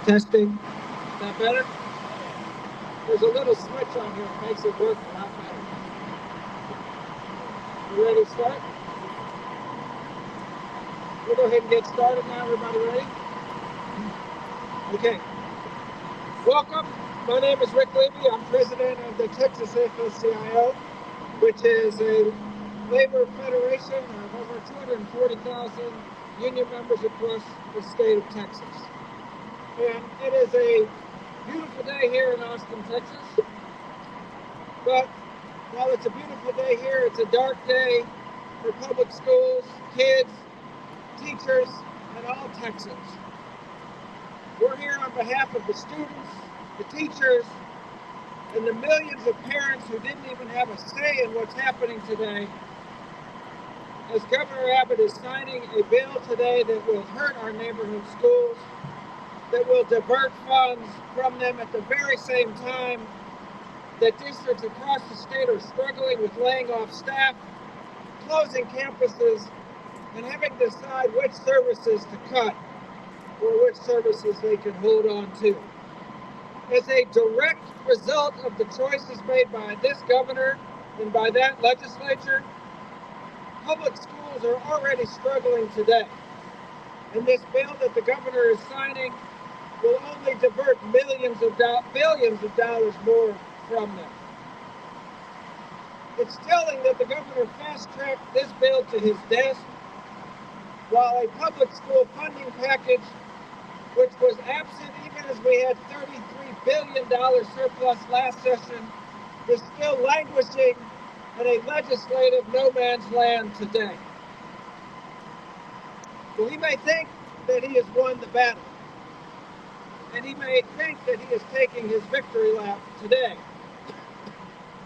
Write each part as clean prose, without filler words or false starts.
Testing. Is that better? There's a little switch on here that makes it work a lot better. You ready to start? We'll go ahead and get started now. Everybody ready? Okay. Welcome. My name is Rick Levy. I'm president of the Texas AFL-CIO, which is a labor federation of over 240,000 union members across the state of Texas. And it is a beautiful day here in Austin, Texas. But while it's a beautiful day here, it's a dark day for public schools, kids, teachers, and all Texans. We're here on behalf of the students, the teachers, and the millions of parents who didn't even have a say in what's happening today, as Governor Abbott is signing a bill today that will hurt our neighborhood schools, that will divert funds from them at the very same time that districts across the state are struggling with laying off staff, closing campuses, and having to decide which services to cut or which services they can hold on to. As a direct result of the choices made by this governor and by that legislature, public schools are already struggling today. And this bill that the governor is signing will only divert billions of dollars more from them. It's telling that the governor fast-tracked this bill to his desk, while a public school funding package, which was absent even as we had $33 billion surplus last session, is still languishing in a legislative no man's land today. Well, he may think that he has won the battle, and he may think that he is taking his victory lap today.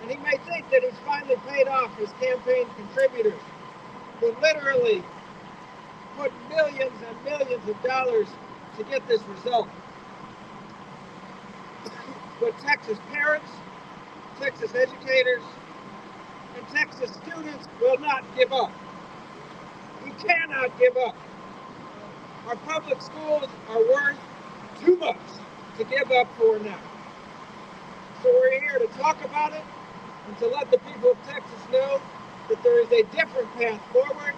And he may think that he's finally paid off his campaign contributors who literally put millions and millions of dollars to get this result. But Texas parents, Texas educators, and Texas students will not give up. We cannot give up. Our public schools are worth too much to give up for now. So we're here to talk about it and to let the people of Texas know that there is a different path forward,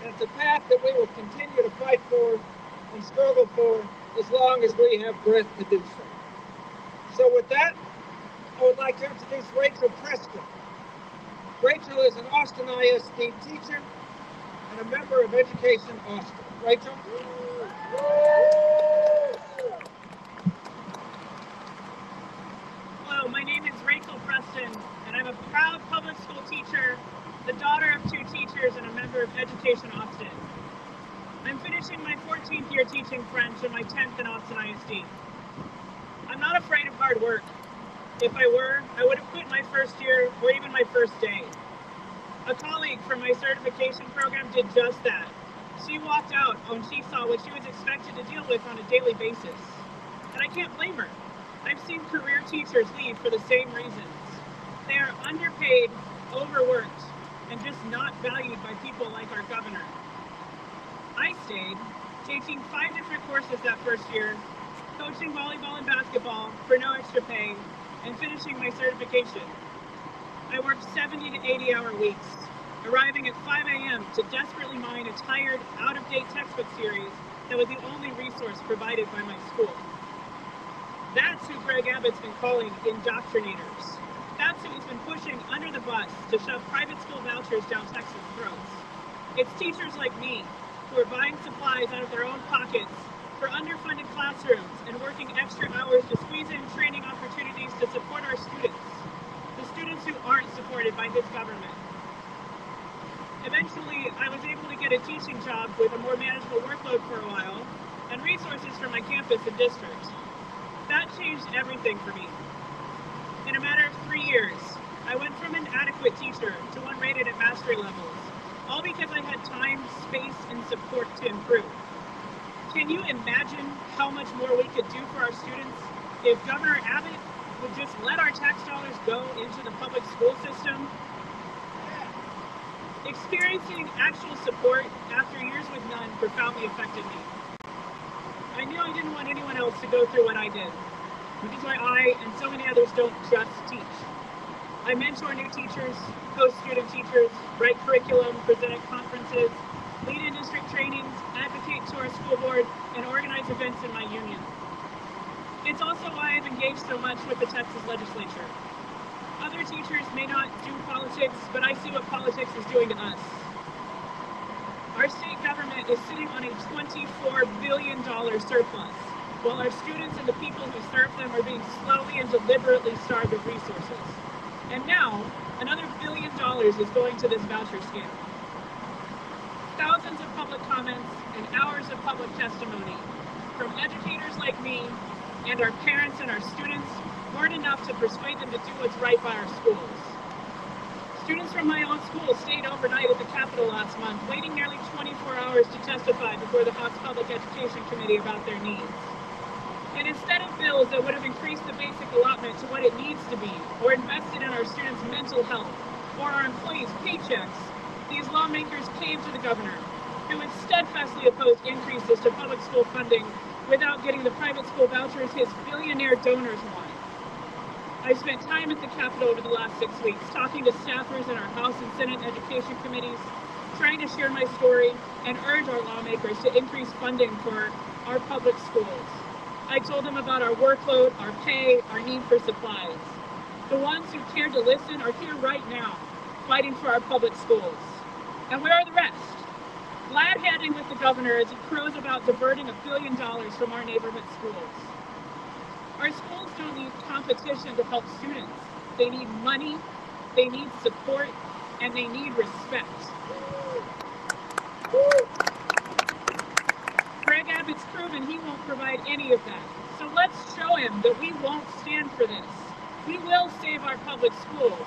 and it's a path that we will continue to fight for and struggle for as long as we have breath to do so. So with that, I would like to introduce Rachel Preston. Rachel is an Austin ISD teacher and a member of Education Austin. Rachel? Hello, my name is Rachel Preston, and I'm a proud public school teacher, the daughter of 2 teachers, and a member of Education Austin. I'm finishing my 14th year teaching French and my 10th in Austin ISD. I'm not afraid of hard work. If I were, I would have quit my first year or even my first day. A colleague from my certification program did just that. She walked out when she saw what she was expected to deal with on a daily basis. And I can't blame her. I've seen career teachers leave for the same reasons. They are underpaid, overworked, and just not valued by people like our governor. I stayed, teaching 5 different courses that first year, coaching volleyball and basketball for no extra pay, and finishing my certification. I worked 70 to 80-hour weeks, arriving at 5 a.m. to desperately mine a tired, out-of-date textbook series that was the only resource provided by my school. That's who Greg Abbott's been calling indoctrinators. That's who he's been pushing under the bus to shove private school vouchers down Texas' throats. It's teachers like me who are buying supplies out of their own pockets for underfunded classrooms and working extra hours to squeeze in training opportunities to support our students, the students who aren't supported by his government. Eventually, I was able to get a teaching job with a more manageable workload for a while and resources for my campus and district. That changed everything for me. In a matter of 3 years, I went from an adequate teacher to one rated at mastery levels, all because I had time, space, and support to improve. Can you imagine how much more we could do for our students if Governor Abbott would just let our tax dollars go into the public school system? Experiencing actual support after years with none profoundly affected me. I knew I didn't want anyone else to go through what I did, which is why I and so many others don't just teach. I mentor new teachers, host student teachers, write curriculum, present at conferences, lead industry trainings, advocate to our school board, and organize events in my union. It's also why I've engaged so much with the Texas legislature. Other teachers may not do politics, but I see what politics is doing to us. Our state government is sitting on a $24 billion surplus, while our students and the people who serve them are being slowly and deliberately starved of resources. And now, another $1 billion is going to this voucher scam. Thousands of public comments and hours of public testimony from educators like me and our parents and our students weren't enough to persuade them to do what's right by our schools. Students from my own school stayed overnight at the Capitol last month, waiting nearly 24 hours to testify before the House Public Education Committee about their needs. And instead of bills that would have increased the basic allotment to what it needs to be, or invested in our students' mental health, or our employees' paychecks, these lawmakers came to the governor, who had steadfastly opposed increases to public school funding without getting the private school vouchers his billionaire donors want. I've spent time at the Capitol over the last 6 weeks, talking to staffers in our House and Senate education committees, trying to share my story and urge our lawmakers to increase funding for our public schools. I told them about our workload, our pay, our need for supplies. The ones who cared to listen are here right now, fighting for our public schools. And where are the rest? Glad-handing with the governor as he crows about diverting $1 billion from our neighborhood schools. Our schools don't need competition to help students. They need money, they need support, and they need respect. Greg Abbott's proven he won't provide any of that. So let's show him that we won't stand for this. We will save our public schools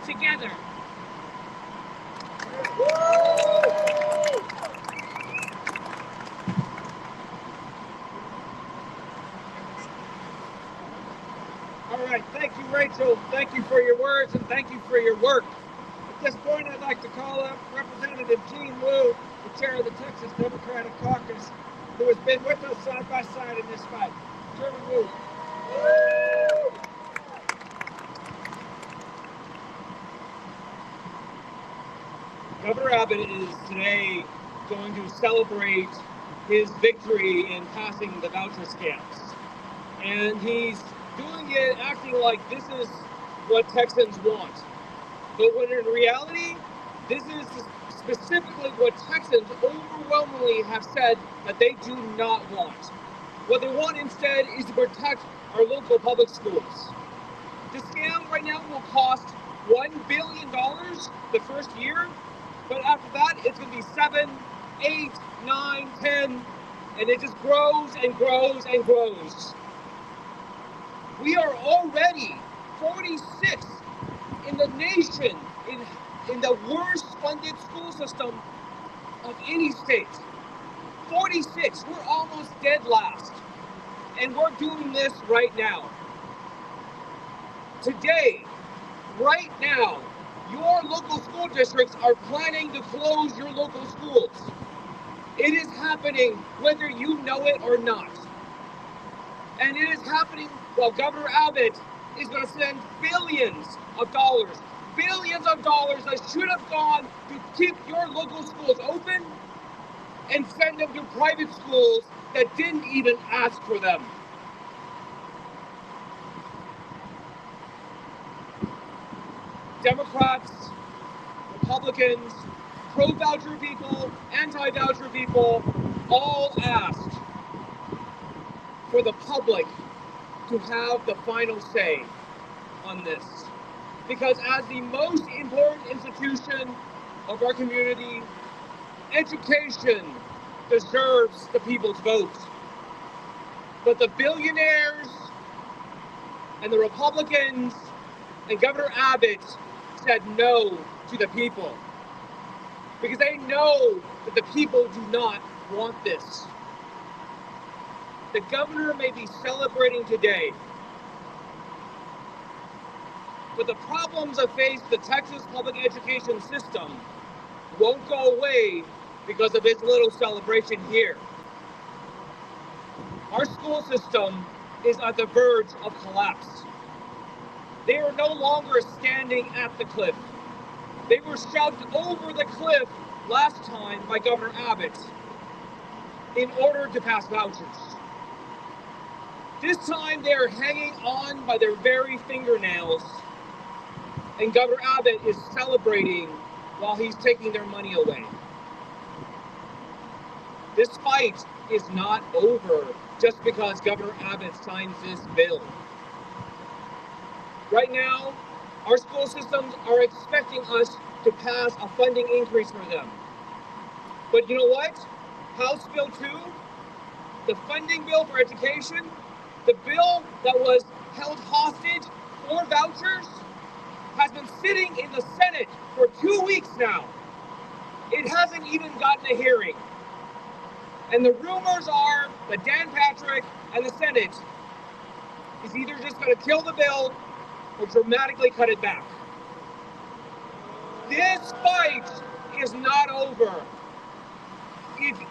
together. All right, thank you, Rachel. Thank you for your words and thank you for your work. At this point, I'd like to call up Representative Jean Wu, the chair of the Texas Democratic Caucus, who has been with us side by side in this fight. Chairman Wu. Governor Abbott is today going to celebrate his victory in passing the voucher scams. And he's doing it acting like this is what Texans want. But when in reality, this is specifically what Texans overwhelmingly have said that they do not want. What they want instead is to protect our local public schools. The scam right now will cost $1 billion the first year, but after that, it's going to be 7, 8, 9, 10, and it just grows and grows and grows. We are already 46th in the nation in the worst funded school system of any state. 46, we're almost dead last. And we're doing this right now. Today, right now, your local school districts are planning to close your local schools. It is happening whether you know it or not. And it is happening while Governor Abbott is going to send billions of dollars that should have gone to keep your local schools open and send them to private schools that didn't even ask for them. Democrats, Republicans, pro-voucher people, anti-voucher people, all asked for the public to have the final say on this. Because as the most important institution of our community, education deserves the people's vote. But the billionaires and the Republicans and Governor Abbott said no to the people because they know that the people do not want this. The governor may be celebrating today, but the problems that face the Texas public education system won't go away because of his little celebration here. Our school system is at the verge of collapse. They are no longer standing at the cliff. They were shoved over the cliff last time by Governor Abbott in order to pass vouchers. This time they are hanging on by their very fingernails, and Governor Abbott is celebrating while he's taking their money away. This fight is not over just because Governor Abbott signs this bill. Right now, our school systems are expecting us to pass a funding increase for them. But you know what? House Bill 2, the funding bill for education, the bill that was held hostage for vouchers, has been sitting in the Senate for 2 weeks now. It hasn't even gotten a hearing. And the rumors are that Dan Patrick and the Senate is either just going to kill the bill or dramatically cut it back. This fight is not over.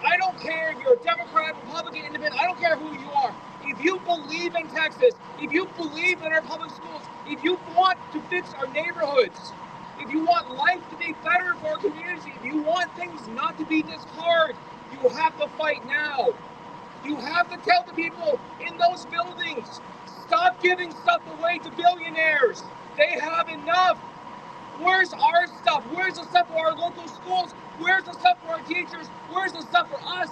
I don't care if you're a Democrat, Republican, Independent, I don't care who you are. If you believe in Texas, if you believe in our public schools, if you want to fix our neighborhoods, if you want life to be better for our community, if you want things not to be this hard, you have to fight now. You have to tell the people in those buildings, stop giving stuff away to billionaires. They have enough. Where's our stuff? Where's the stuff for our local schools? Where's the stuff for our teachers? Where's the stuff for us?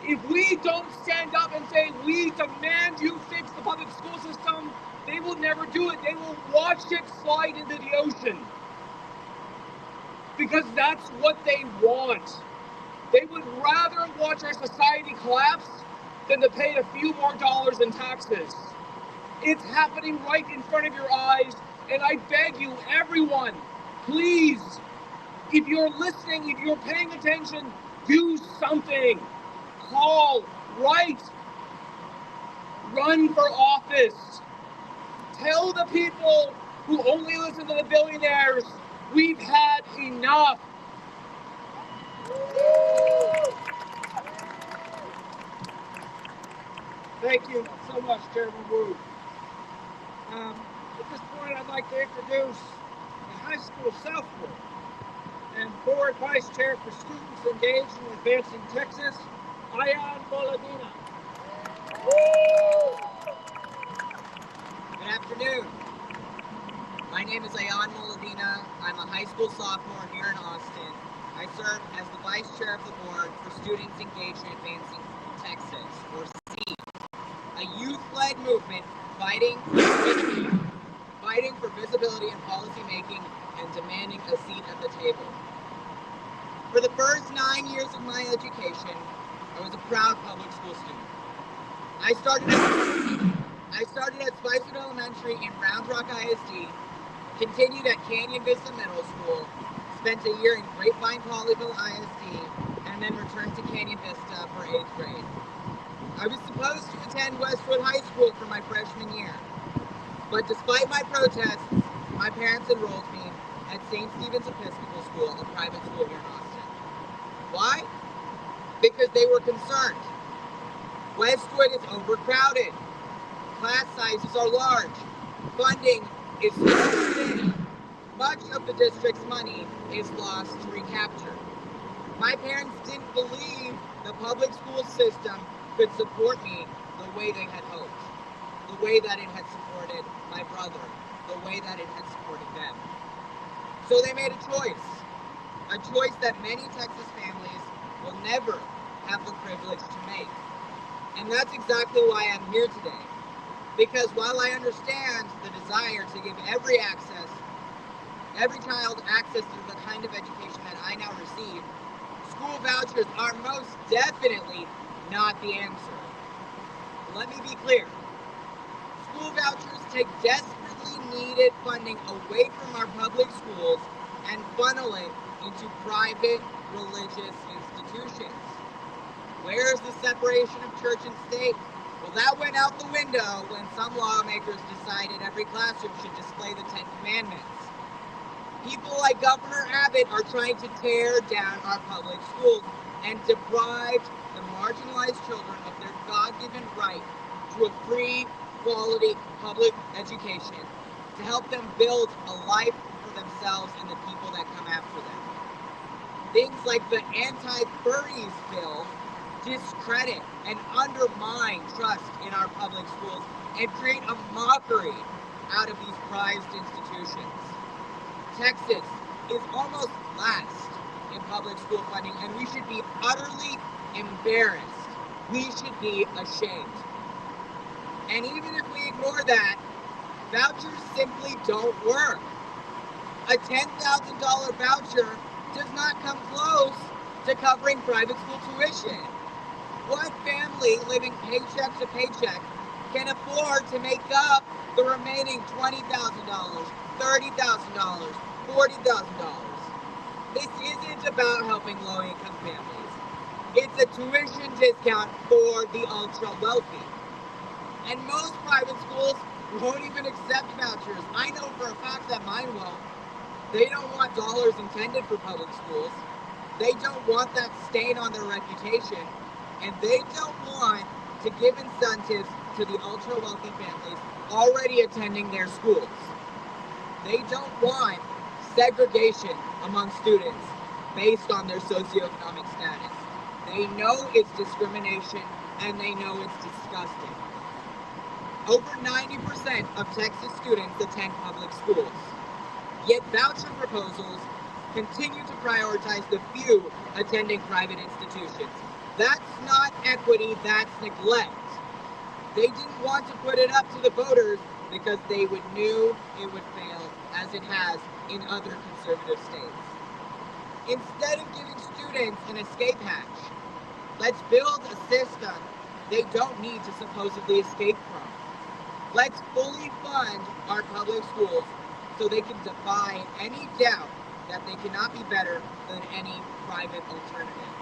If we don't stand up and say, we demand you fix the public school system, they will never do it. They will watch it slide into the ocean. Because that's what they want. They would rather watch our society collapse than to pay a few more dollars in taxes. It's happening right in front of your eyes, and I beg you, everyone, please, if you're listening, if you're paying attention, do something. Call, write, run for office. Tell the people who only listen to the billionaires, we've had enough. Thank you so much, Chairman Wu. At this point, I'd like to introduce the high school sophomore and board vice chair for students engaged in advancing Texas, Ayan Moladina. Good afternoon. My name is Ayan Moladina. I'm a high school sophomore here in Austin. I serve as the vice chair of the board for Students Engaged in Advancing Texas, or SEED, a youth-led movement fighting for visibility in policy making and demanding a seat at the table. For the first 9 years of my education, I was a proud public school student. I started at Spicewood Elementary in Round Rock ISD, continued at Canyon Vista Middle School, spent a year in Grapevine Polyville ISD, and then returned to Canyon Vista for 8th grade. I was supposed to attend Westwood High School for my freshman year, but despite my protests, my parents enrolled me at St. Stephen's Episcopal School, a private school here in Austin. Why? Because they were concerned. Westwood is overcrowded. Class sizes are large. Funding is thin. Much of the district's money is lost to recapture. My parents didn't believe the public school system could support me the way they had hoped, the way that it had supported my brother, the way that it had supported them. So they made a choice that many Texas families will never have the privilege to make. And that's exactly why I'm here today. Because while I understand the desire to give every child access to the kind of education that I now receive, school vouchers are most definitely not the answer. Let me be clear. School vouchers take desperately needed funding away from our public schools and funnel it into private religious institutions. Where's the separation of church and state? Well, that went out the window when some lawmakers decided every classroom should display the 10 Commandments. People like Governor Abbott are trying to tear down our public schools, and deprived the marginalized children of their God-given right to a free, quality public education to help them build a life for themselves and the people that come after them. Things like the anti-furries bill discredit and undermine trust in our public schools and create a mockery out of these prized institutions. Texas is almost last in public school funding, and we should be utterly embarrassed. We should be ashamed. And even if we ignore that, vouchers simply don't work. A $10,000 voucher does not come close to covering private school tuition. What family living paycheck to paycheck can afford to make up the remaining $20,000, $30,000, $40,000? This isn't about helping low-income families. It's a tuition discount for the ultra-wealthy. And most private schools won't even accept vouchers. I know for a fact that mine won't. They don't want dollars intended for public schools. They don't want that stain on their reputation. And they don't want to give incentives to the ultra-wealthy families already attending their schools. They don't want segregation among students based on their socioeconomic status. They know it's discrimination, and they know it's disgusting. Over 90% of Texas students attend public schools. Yet voucher proposals continue to prioritize the few attending private institutions. That's not equity, that's neglect. They didn't want to put it up to the voters because they knew it would fail, as it has in other conservative states. Instead of giving students an escape hatch, let's build a system they don't need to supposedly escape from. Let's fully fund our public schools so they can defy any doubt that they cannot be better than any private alternative.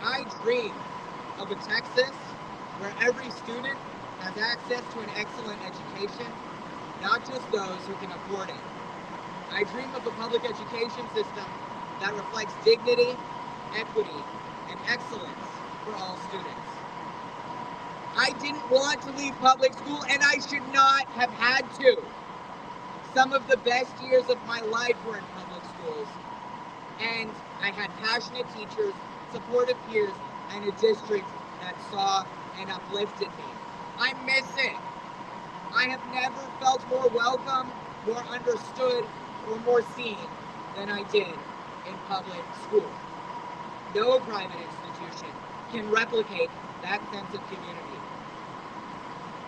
I dream of a Texas where every student has access to an excellent education, not just those who can afford it. I dream of a public education system that reflects dignity, equity, and excellence for all students. I didn't want to leave public school, and I should not have had to. Some of the best years of my life were in public schools, and I had passionate teachers, supportive peers, and a district that saw and uplifted me. I miss it. I have never felt more welcome, more understood, or more seen than I did in public school. No private institution can replicate that sense of community.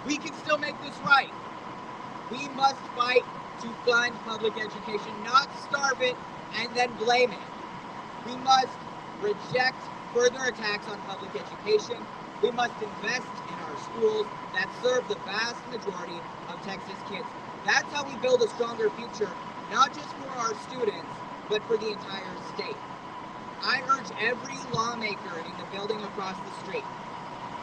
We can still make this right. We must fight to fund public education, not starve it and then blame it. We must reject further attacks on public education. We must invest in our schools that serve the vast majority of Texas kids. That's how we build a stronger future, not just for our students, but for the entire state. I urge every lawmaker in the building across the street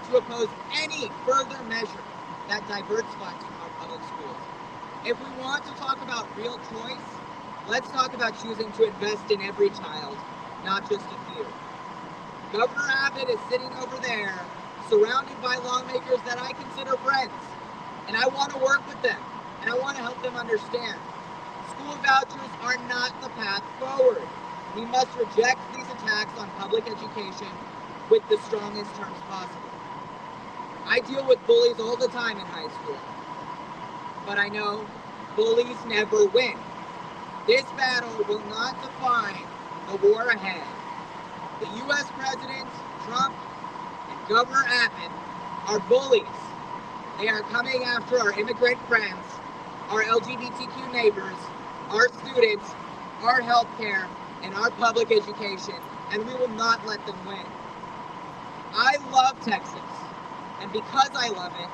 to oppose any further measure that diverts funds from our public schools. If we want to talk about real choice, let's talk about choosing to invest in every child, not just a few. Governor Abbott is sitting over there, surrounded by lawmakers that I consider friends, and I want to work with them, and I want to help them understand. School vouchers are not the path forward. We must reject these attacks on public education with the strongest terms possible. I deal with bullies all the time in high school, but I know bullies never win. This battle will not define the war ahead. The U.S. President, Trump, and Governor Abbott are bullies. They are coming after our immigrant friends, our LGBTQ neighbors, our students, our healthcare, and our public education, and we will not let them win. I love Texas, and because I love it,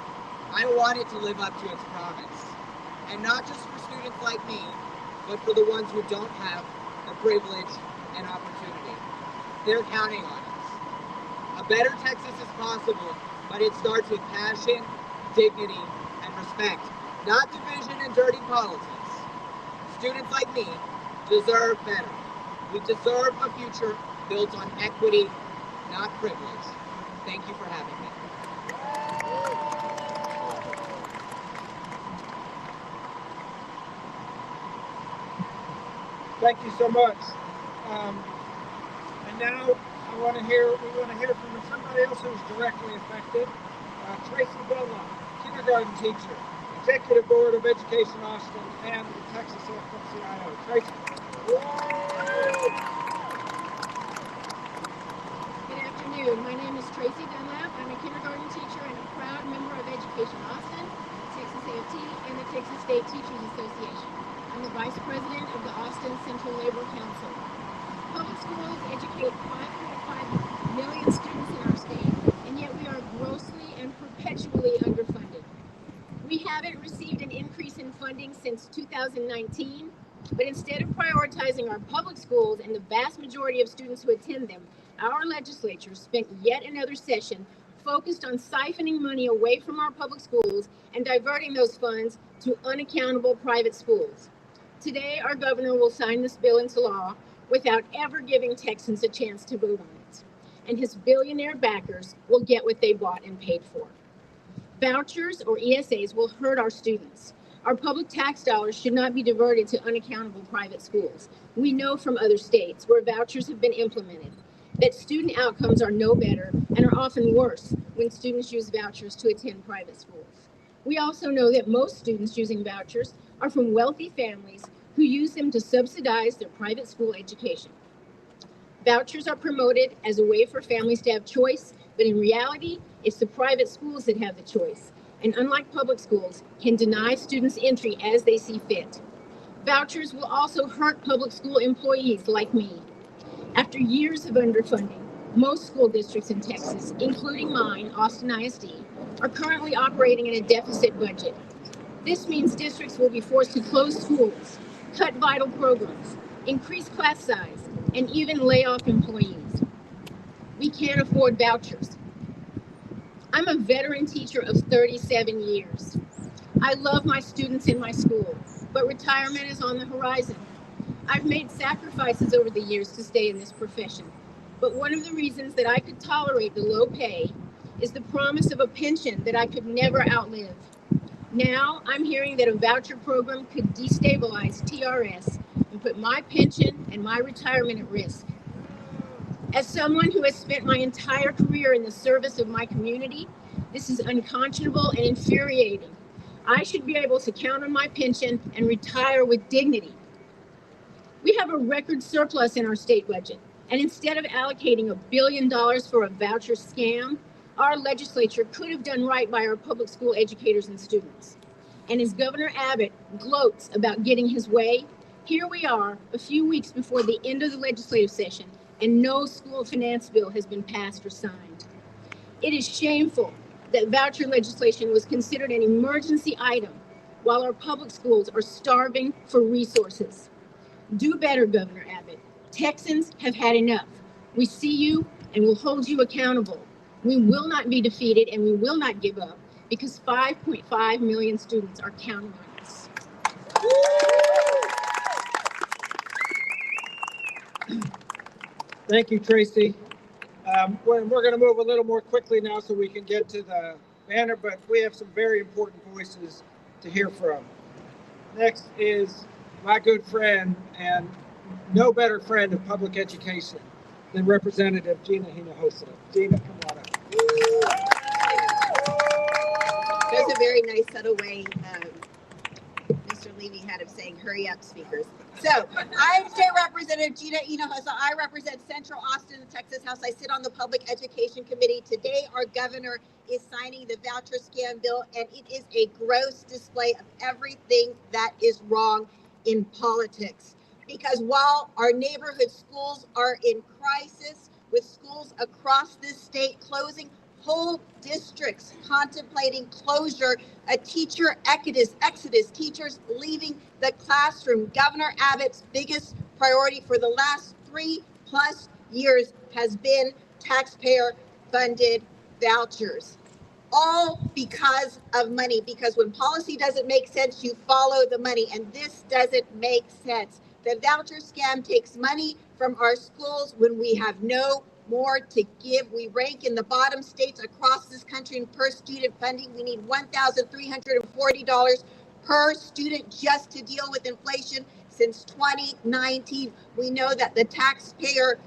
I want it to live up to its promise. And not just for students like me, but for the ones who don't have the privilege and opportunity. They're counting on us. A better Texas is possible, but it starts with passion, dignity, and respect, not division and dirty politics. Students like me deserve better. We deserve a future built on equity, not privilege. Thank you for having me. Thank you so much. And now we want to hear from somebody else who's directly affected. Tracy Dunlap, kindergarten teacher, Executive Board of Education Austin, and the Texas AFL-CIO. Tracy. Good afternoon. My name is Tracy Dunlap. I'm a kindergarten teacher and a proud member of Education Austin, Texas AFT, and the Texas State Teachers Association. I'm the Vice President of the Austin Central Labor Council. Public schools educate 5.5 million students in our state, and yet we are grossly and perpetually underfunded. We haven't received an increase in funding since 2019, but instead of prioritizing our public schools and the vast majority of students who attend them, our legislature spent yet another session focused on siphoning money away from our public schools and diverting those funds to unaccountable private schools. Today, our governor will sign this bill into law without ever giving Texans a chance to vote on it. And his billionaire backers will get what they bought and paid for. Vouchers, or ESAs, will hurt our students. Our public tax dollars should not be diverted to unaccountable private schools. We know from other states where vouchers have been implemented that student outcomes are no better and are often worse when students use vouchers to attend private schools. We also know that most students using vouchers are from wealthy families who use them to subsidize their private school education. Vouchers are promoted as a way for families to have choice, but in reality, it's the private schools that have the choice, and unlike public schools, can deny students entry as they see fit. Vouchers will also hurt public school employees like me. After years of underfunding, most school districts in Texas, including mine, Austin ISD, are currently operating in a deficit budget. This means districts will be forced to close schools, cut vital programs, increase class size, and even lay off employees. We can't afford vouchers. I'm a veteran teacher of 37 years. I love my students in my school, but retirement is on the horizon. I've made sacrifices over the years to stay in this profession, but one of the reasons that I could tolerate the low pay is the promise of a pension that I could never outlive. Now I'm hearing that a voucher program could destabilize TRS and put my pension and my retirement at risk. As someone who has spent my entire career in the service of my community, this is unconscionable and infuriating. I should be able to count on my pension and retire with dignity. We have a record surplus in our state budget, and instead of allocating $1 billion for a voucher scam, our legislature could have done right by our public school educators and students. And as Governor Abbott gloats about getting his way, here we are a few weeks before the end of the legislative session, and no school finance bill has been passed or signed. It is shameful that voucher legislation was considered an emergency item while our public schools are starving for resources. Do better, Governor Abbott. Texans have had enough. We see you and will hold you accountable. We will not be defeated and we will not give up because 5.5 million students are counting on us. Thank you, Tracy. We're going to move a little more quickly now so we can get to the banner, but we have some very important voices to hear from. Next is my good friend and no better friend of public education than Representative Gina Hinojosa. Gina, come on up. There's a very nice subtle way Mr. Levy had of saying, hurry up, speakers. So, I'm State Representative Gina Hinojosa. I represent Central Austin, the Texas House. I sit on the Public Education Committee. Today, our governor is signing the voucher scam bill, and it is a gross display of everything that is wrong in politics. Because while our neighborhood schools are in crisis, with schools across this state closing, whole districts contemplating closure, a teacher exodus, teachers leaving the classroom. Governor Abbott's biggest priority for the last 3+ years has been taxpayer-funded vouchers. All because of money, because when policy doesn't make sense, you follow the money, and this doesn't make sense. The voucher scam takes money from our schools when we have no more to give. We rank in the bottom states across this country in per student funding. We need $1,340 per student just to deal with inflation since 2019. We know that the taxpayer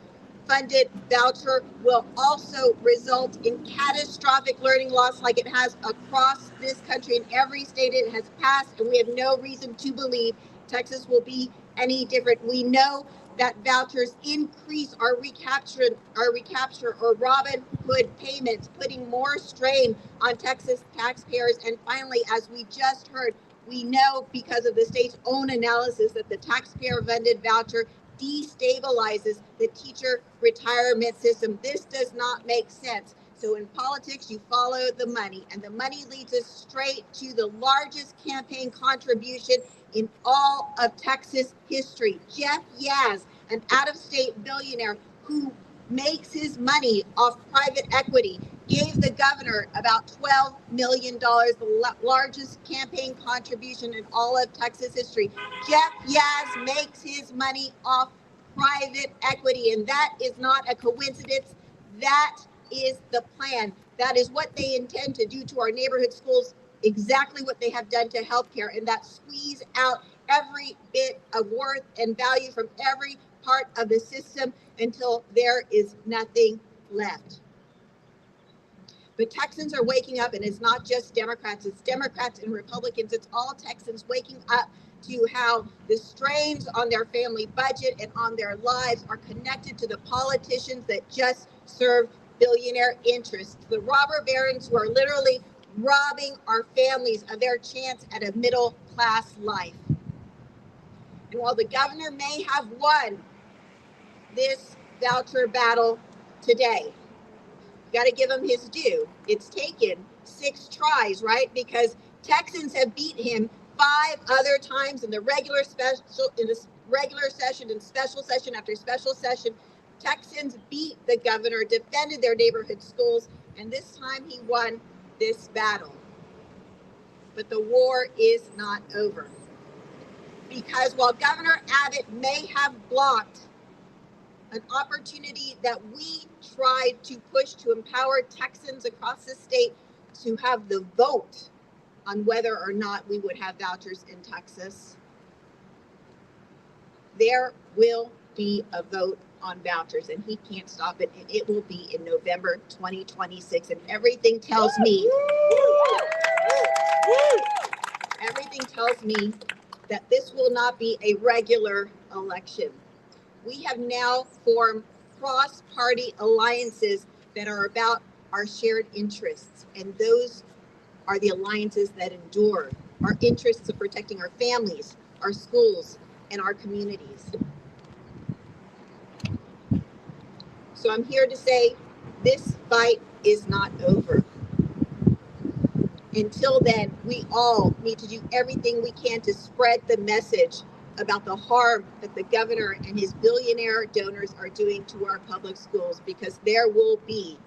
funded voucher will also result in catastrophic learning loss like it has across this country in every state it has passed, and we have no reason to believe Texas will be any different. We know that vouchers increase our recapture or Robin Hood payments, putting more strain on Texas taxpayers. And finally, as we just heard, we know because of the state's own analysis that the taxpayer-funded voucher destabilizes the teacher retirement system. This does not make sense. So in politics, you follow the money, and the money leads us straight to the largest campaign contribution in all of Texas history. Jeff Yaz, an out-of-state billionaire who makes his money off private equity, gave the governor about $12 million, the largest campaign contribution in all of Texas history. Jeff Yaz makes his money off private equity, and that is not a coincidence. That is the plan. That is what they intend to do to our neighborhood schools, exactly what they have done to healthcare, and that squeeze out every bit of worth and value from every part of the system until there is nothing left. But Texans are waking up, and it's not just Democrats, it's Democrats and Republicans. It's all Texans waking up to how the strains on their family budget and on their lives are connected to the politicians that just serve billionaire interests. The robber barons who are literally robbing our families of their chance at a middle class life. And while the governor may have won this voucher battle today, you got to give him his due. It's taken 6 tries, right? Because Texans have beat him 5 other times in the regular session and special session after special session. Texans beat the governor, defended their neighborhood schools, and this time he won this battle. But the war is not over. Because while Governor Abbott may have blocked an opportunity that we tried to push to empower Texans across the state to have the vote on whether or not we would have vouchers in Texas, there will be a vote on vouchers, and he can't stop it, and it will be in November 2026. And everything tells me that this will not be a regular election. We have now formed cross-party alliances that are about our shared interests, and those are the alliances that endure. Our interests of protecting our families, our schools, and our communities. So I'm here to say this fight is not over. Until then, we all need to do everything we can to spread the message about the harm that the governor and his billionaire donors are doing to our public schools, because there will be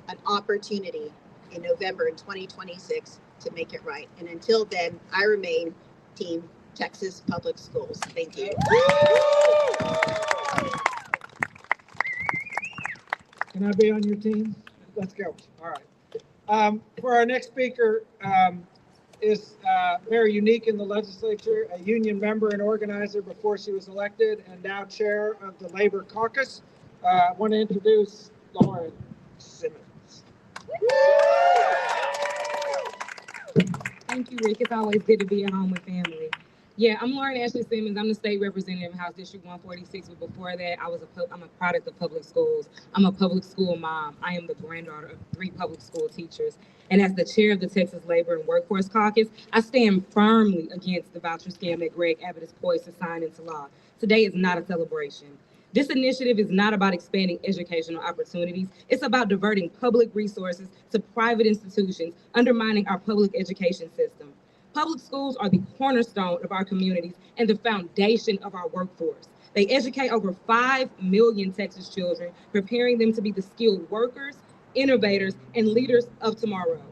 an opportunity in November in 2026 to make it right. And until then, I remain Team Texas Public Schools. Thank you. Can I be on your team? Let's go. All right. For our next speaker is very unique in the legislature, a union member and organizer before she was elected, and now chair of the Labor Caucus. I want to introduce Lauren Simmons. Thank you, Rick. It's always good to be at home with family. Yeah, I'm Lauren Ashley Simmons. I'm the state representative in House District 146, but before that, I'm a product of public schools. I'm a public school mom. I am the granddaughter of 3 public school teachers. And as the chair of the Texas Labor and Workforce Caucus, I stand firmly against the voucher scam that Greg Abbott is poised to sign into law. Today is not a celebration. This initiative is not about expanding educational opportunities. It's about diverting public resources to private institutions, undermining our public education system. Public schools are the cornerstone of our communities and the foundation of our workforce. They educate over 5 million Texas children, preparing them to be the skilled workers, innovators, and leaders of tomorrow.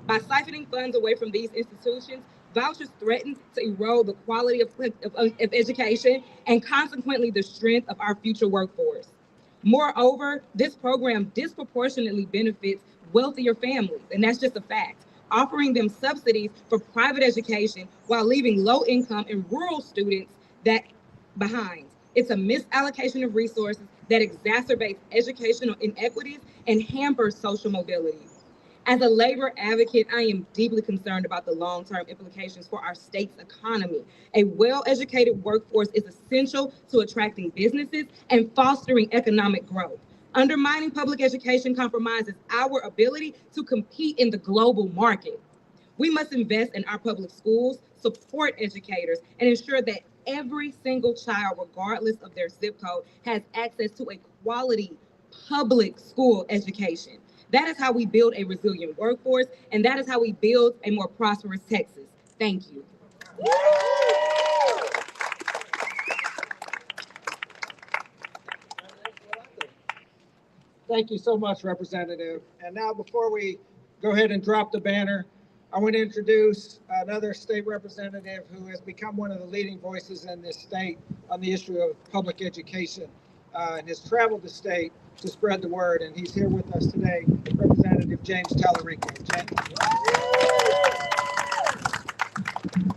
By siphoning funds away from these institutions, vouchers threaten to erode the quality of education and consequently the strength of our future workforce. Moreover, this program disproportionately benefits wealthier families, and that's just a fact, offering them subsidies for private education while leaving low-income and rural students behind. It's a misallocation of resources that exacerbates educational inequities and hampers social mobility. As a labor advocate, I am deeply concerned about the long-term implications for our state's economy. A well-educated workforce is essential to attracting businesses and fostering economic growth. Undermining public education compromises our ability to compete in the global market. We must invest in our public schools, support educators, and ensure that every single child, regardless of their zip code, has access to a quality public school education. That is how we build a resilient workforce, and that is how we build a more prosperous Texas. Thank you. Thank you so much, Representative. And now, before we go ahead and drop the banner, I want to introduce another state representative who has become one of the leading voices in this state on the issue of public education and has traveled the state to spread the word. And he's here with us today, Representative James Talarico. James.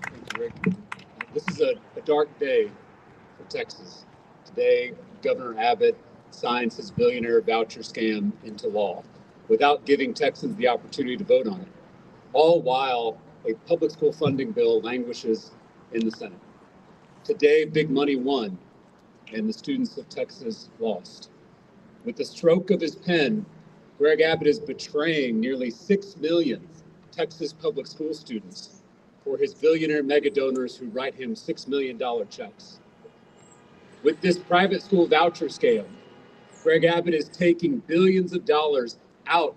Thank you, Rick. This is a dark day for Texas. Today, Governor Abbott signs his billionaire voucher scam into law without giving Texans the opportunity to vote on it, all while a public school funding bill languishes in the Senate. Today, big money won, and the students of Texas lost. With the stroke of his pen, Greg Abbott is betraying nearly 6 million Texas public school students for his billionaire mega donors who write him $6 million checks. With this private school voucher scam, Greg Abbott is taking billions of dollars out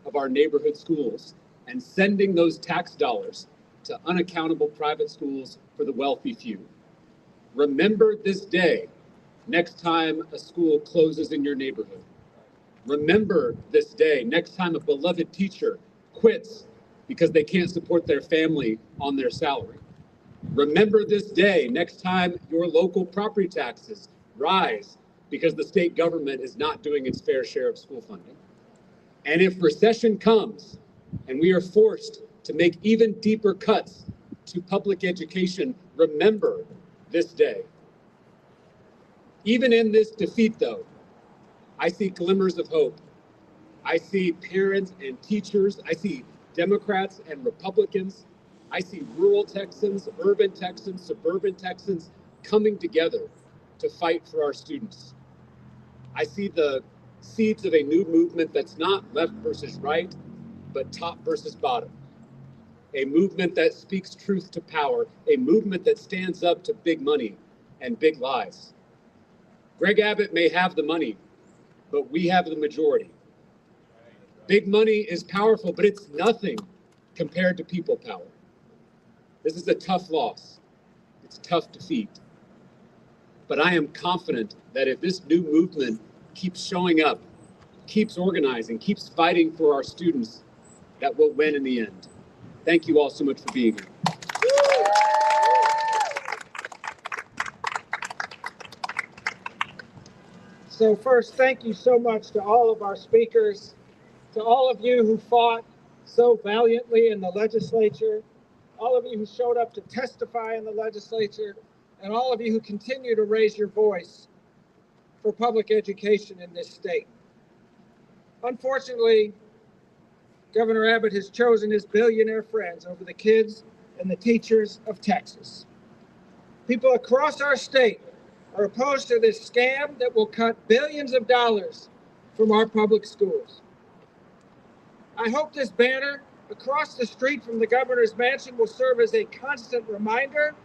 of our neighborhood schools and sending those tax dollars to unaccountable private schools for the wealthy few. Remember this day next time a school closes in your neighborhood. Remember this day next time a beloved teacher quits because they can't support their family on their salary. Remember this day next time your local property taxes rise because the state government is not doing its fair share of school funding. And if recession comes and we are forced to make even deeper cuts to public education, remember this day. Even in this defeat, though, I see glimmers of hope. I see parents and teachers. I see Democrats and Republicans. I see rural Texans, urban Texans, suburban Texans coming together to fight for our students. I see the seeds of a new movement that's not left versus right, but top versus bottom. A movement that speaks truth to power, a movement that stands up to big money and big lies. Greg Abbott may have the money, but we have the majority. Big money is powerful, but it's nothing compared to people power. This is a tough loss. It's a tough defeat. But I am confident that if this new movement keeps showing up, keeps organizing, keeps fighting for our students, that we'll win in the end. Thank you all so much for being here. So first, thank you so much to all of our speakers, to all of you who fought so valiantly in the legislature, all of you who showed up to testify in the legislature, and all of you who continue to raise your voice for public education in this state. Unfortunately, Governor Abbott has chosen his billionaire friends over the kids and the teachers of Texas. People across our state are opposed to this scam that will cut billions of dollars from our public schools. I hope this banner across the street from the governor's mansion will serve as a constant reminder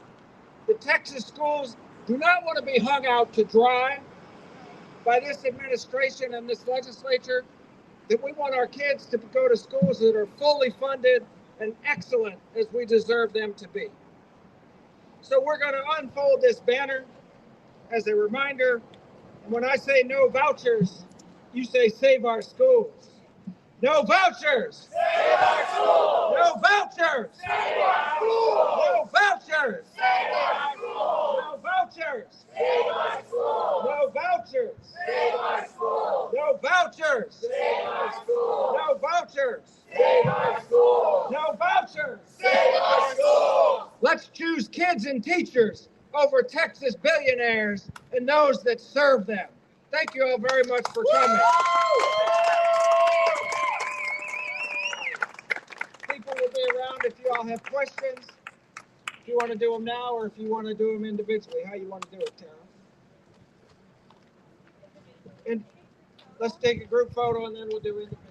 that Texas schools do not want to be hung out to dry by this administration and this legislature, that we want our kids to go to schools that are fully funded and excellent as we deserve them to be. So we're going to unfold this banner as a reminder. And when I say no vouchers, you say save our schools. No vouchers! Save our schools! No vouchers! Save our schools! No vouchers! Save our schools! No vouchers! Save our schools! No vouchers! Save our schools! Texas billionaires and those that serve them. Thank you all very much for coming. People will be around if you all have questions. If you want to do them now or if you want to do them individually. How you want to do it, Tara? And let's take a group photo and then we'll do individual.